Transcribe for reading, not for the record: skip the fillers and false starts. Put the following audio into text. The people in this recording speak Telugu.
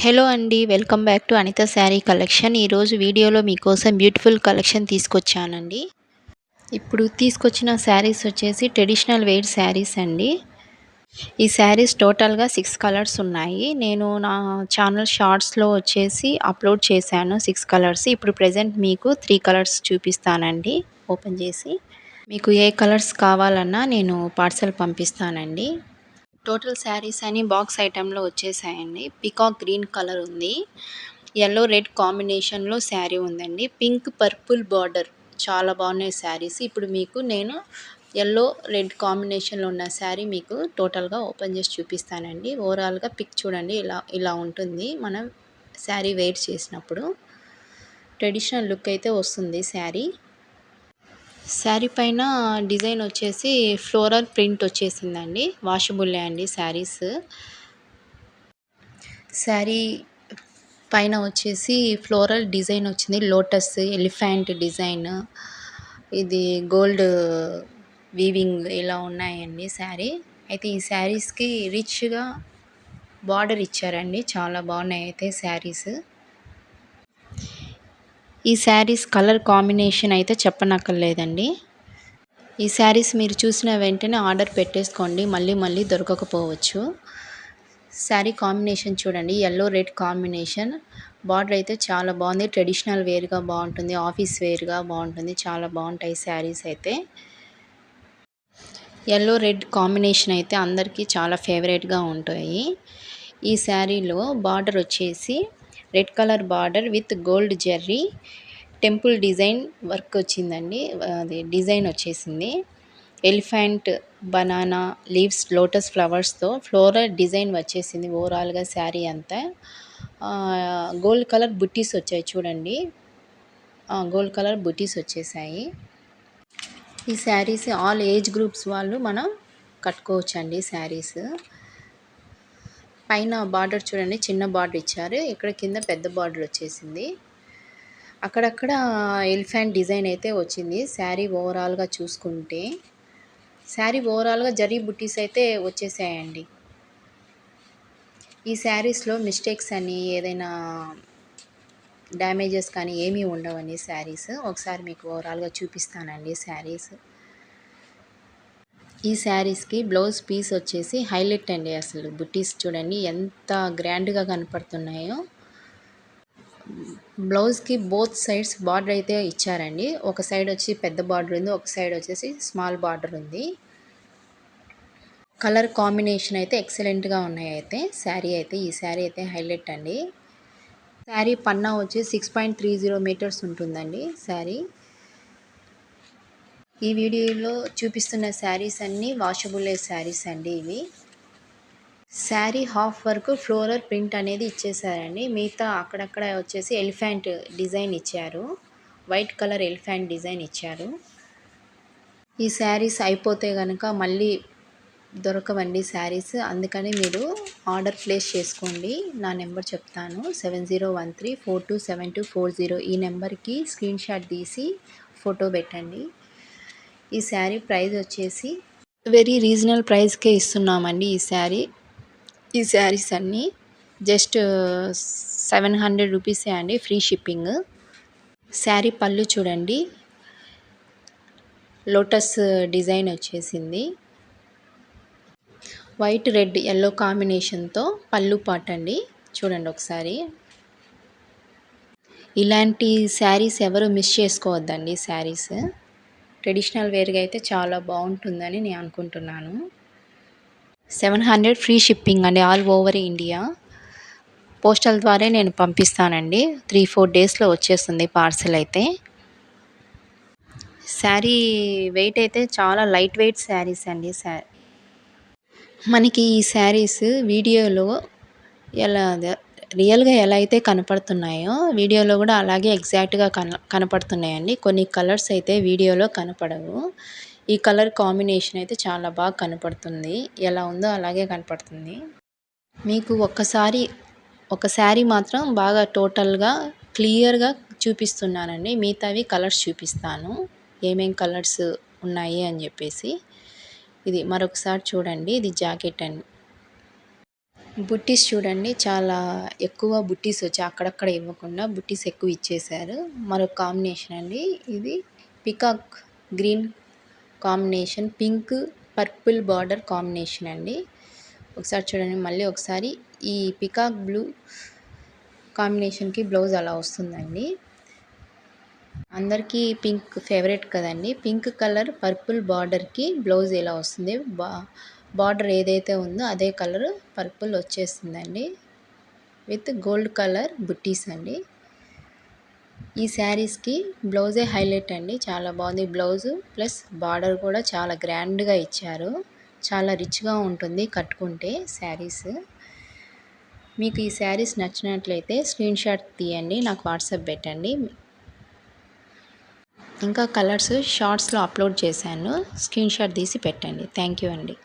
హలో అండి. Welcome back to Anitha sari collection. ఈరోజు వీడియోలో మీకోసం బ్యూటిఫుల్ కలెక్షన్ తీసుకొచ్చానండి. ఇప్పుడు తీసుకొచ్చిన శారీస్ వచ్చేసి ట్రెడిషనల్ వేర్ శారీస్ అండి. ఈ శారీస్ టోటల్‌గా 6 కలర్స్ ఉన్నాయి. నేను నా ఛానల్ షార్ట్స్‌లో వచ్చేసి అప్లోడ్ చేశాను 6 కలర్స్. ఇప్పుడు ప్రెజెంట్ మీకు 3 కలర్స్ చూపిస్తానండి ఓపెన్ చేసి. మీకు ఏ కలర్స్ కావాలన్నా నేను పార్సెల్ పంపిస్తానండి. టోటల్ శారీస్ అని బాక్స్ ఐటెంలో వచ్చేసాయండి. పీకాక్ గ్రీన్ కలర్ ఉంది. యెల్లో రెడ్ కాంబినేషన్లో శారీ ఉందండి. పింక్ పర్పుల్ బార్డర్ చాలా బాగున్నాయి శారీస్. ఇప్పుడు మీకు నేను యెల్లో రెడ్ కాంబినేషన్లో ఉన్న శారీ మీకు టోటల్గా ఓపెన్ చేసి చూపిస్తానండి. ఓవరాల్గా పిక్ చూడండి, ఇలా ఉంటుంది మనం శారీ వేర్ చేసినప్పుడు. ట్రెడిషనల్ లుక్ అయితే వస్తుంది శారీ. శారీ పైన డిజైన్ వచ్చేసి ఫ్లోరల్ ప్రింట్ వచ్చేసిందండి. వాషబుల్లే అండి శారీస్. శారీ పైన వచ్చేసి ఫ్లోరల్ డిజైన్ వచ్చింది. లోటస్, ఎలిఫెంట్ డిజైన్, ఇది గోల్డ్ వీవింగ్ ఇలా ఉన్నాయండి శారీ. అయితే ఈ శారీస్కి రిచ్గా బార్డర్ ఇచ్చారండి. చాలా బాగున్నాయి అయితే శారీస్. ఈ శారీస్ కలర్ కాంబినేషన్ అయితే చెప్పనక్కర్లేదండి. ఈ శారీస్ మీరు చూసిన వెంటనే ఆర్డర్ పెట్టేసుకోండి, మళ్ళీ దొరకకపోవచ్చు. శారీ కాంబినేషన్ చూడండి, యెల్లో రెడ్ కాంబినేషన్. బార్డర్ అయితే చాలా బాగుంది. ట్రెడిషనల్ వేర్గా బాగుంటుంది, ఆఫీస్ వేర్గా బాగుంటుంది. చాలా బాగుంటాయి శారీస్ అయితే. యెల్లో రెడ్ కాంబినేషన్ అయితే అందరికీ చాలా ఫేవరెట్గా ఉంటాయి. ఈ శారీలో బార్డర్ వచ్చేసి red colour border with gold zari temple design work వచ్చిందండి. అది డిజైన్ వచ్చేసింది. ఎలిఫెంట్, బనానా లీవ్స్, లోటస్ ఫ్లవర్స్తో ఫ్లోరల్ డిజైన్ వచ్చేసింది ఓవరాల్గా శారీ అంతా. గోల్డ్ కలర్ బుట్టీస్ వచ్చాయి చూడండి. గోల్డ్ కలర్ బుట్టీస్ వచ్చేసాయి. ఈ శారీస్ ఆల్ ఏజ్ గ్రూప్స్ వాళ్ళు మనం కట్టుకోవచ్చండి శారీస్. పైన బార్డర్ చూడండి, చిన్న బార్డర్ ఇచ్చారు. ఇక్కడ కింద పెద్ద బార్డర్ వచ్చేసింది. అక్కడక్కడ ఎలిఫెంట్ డిజైన్ అయితే వచ్చింది. శారీ ఓవరాల్గా చూసుకుంటే శారీ ఓవరాల్గా జరీ బుట్టీస్ అయితే వచ్చేసాయండి. ఈ శారీస్లో మిస్టేక్స్ అని ఏదైనా డ్యామేజెస్ కానీ ఏమీ ఉండవండి శారీస్. ఒకసారి మీకు ఓవరాల్గా చూపిస్తానండి శారీస్. ఈ శారీస్కి బ్లౌజ్ పీస్ వచ్చేసి హైలైట్ అండి. అసలు బుట్టీస్ చూడండి ఎంత గ్రాండ్గా కనపడుతున్నాయో. బ్లౌజ్కి బోత్ సైడ్స్ బార్డర్ అయితే ఇచ్చారండి. ఒక సైడ్ వచ్చి పెద్ద బార్డర్ ఉంది, ఒక సైడ్ వచ్చేసి స్మాల్ బార్డర్ ఉంది. కలర్ కాంబినేషన్ అయితే ఎక్సలెంట్గా ఉన్నాయి. అయితే శారీ అయితే ఈ శారీ అయితే హైలైట్ అండి. శారీ పన్నా వచ్చి 6.30 మీటర్స్ ఉంటుందండి శారీ. ఈ వీడియోలో చూపిస్తున్న శారీస్ అన్నీ వాషబుల్ శారీస్ అండి ఇవి. శారీ హాఫ్ వరకు ఫ్లోరల్ ప్రింట్ అనేది ఇచ్చేసారండి. మిగతా అక్కడక్కడ వచ్చేసి ఎలిఫెంట్ డిజైన్ ఇచ్చారు. వైట్ కలర్ ఎలిఫెంట్ డిజైన్ ఇచ్చారు. ఈ శారీస్ అయిపోతే కనుక మళ్ళీ దొరకవండి శారీస్. అందుకని మీరు ఆర్డర్ ప్లేస్ చేసుకోండి. నా నెంబర్ చెప్తాను, 7013427240. ఈ నెంబర్కి స్క్రీన్ షాట్ తీసి ఫోటో పెట్టండి. ఈ శారీ ప్రైస్ వచ్చేసి వెరీ రీజనల్ ప్రైస్కే ఇస్తున్నామండి. ఈ శారీస్ అన్నీ జస్ట్ 700 రూపీసే అండి, ఫ్రీ షిప్పింగ్. శారీ పళ్ళు చూడండి, లోటస్ డిజైన్ వచ్చేసింది. వైట్ రెడ్ ఎల్లో కాంబినేషన్తో పళ్ళు పాట అండి. చూడండి ఒకసారి. ఇలాంటి శారీస్ ఎవరు మిస్ చేసుకోవద్దండి. శారీస్ ట్రెడిషనల్ వేర్గా అయితే చాలా బాగుంటుందని నేను అనుకుంటున్నాను. 700 ఫ్రీ షిప్పింగ్ అండి, ఆల్ ఓవర్ ఇండియా. పోస్టల్ ద్వారా నేను పంపిస్తానండి. 3-4 డేస్లో వచ్చేస్తుంది పార్సెల్ అయితే. శారీ వెయిట్ అయితే చాలా లైట్ వెయిట్ శారీస్ అండి. మనకి ఈ శారీస్ వీడియోలో రియల్గా ఎలా అయితే కనపడుతున్నాయో వీడియోలో కూడా అలాగే ఎగ్జాక్ట్గా కనపడుతున్నాయండి. కొన్ని కలర్స్ అయితే వీడియోలో కనపడవు. ఈ కలర్ కాంబినేషన్ అయితే చాలా బాగా కనపడుతుంది. ఎలా ఉందో అలాగే కనపడుతుంది. మీకు ఒక శారీ మాత్రం బాగా టోటల్గా క్లియర్గా చూపిస్తున్నానండి. మిగతావి కలర్స్ చూపిస్తాను, ఏమేం కలర్స్ ఉన్నాయి అని చెప్పేసి. ఇది మరొకసారి చూడండి, ఇది జాకెట్ అండి. బుట్టీస్ చూడండి చాలా ఎక్కువ బుట్టీస్ వచ్చాయి, అక్కడక్కడ ఇవ్వకుండా బుట్టీస్ ఎక్కువ ఇచ్చేశారు. మరొక కాంబినేషన్ అండి, ఇది peacock green combination, pink purple border combination అండి. ఒకసారి చూడండి, మళ్ళీ ఒకసారి ఈ పికాక్ బ్లూ కాంబినేషన్కి బ్లౌజ్ అలా వస్తుందండి. అందరికీ పింక్ ఫేవరెట్ కదండి. పింక్ కలర్ పర్పుల్ బార్డర్కి బ్లౌజ్ ఇలా వస్తుంది. బార్డర్ ఏదైతే ఉందో అదే కలర్ పర్పుల్ వచ్చేస్తుందండి, విత్ గోల్డ్ కలర్ బుట్టీస్ అండి. ఈ శారీస్కి బ్లౌజే హైలైట్ అండి, చాలా బాగుంది బ్లౌజు. ప్లస్ బార్డర్ కూడా చాలా గ్రాండ్గా ఇచ్చారు, చాలా రిచ్గా ఉంటుంది కట్టుకుంటే శారీస్. మీకు ఈ శారీస్ నచ్చినట్లయితే స్క్రీన్ షాట్ తీయండి, నాకు వాట్సాప్ పెట్టండి. ఇంకా కలర్స్ షార్ట్స్లో అప్లోడ్ చేశాను, స్క్రీన్ షాట్ తీసి పెట్టండి. థ్యాంక్ యూ అండి.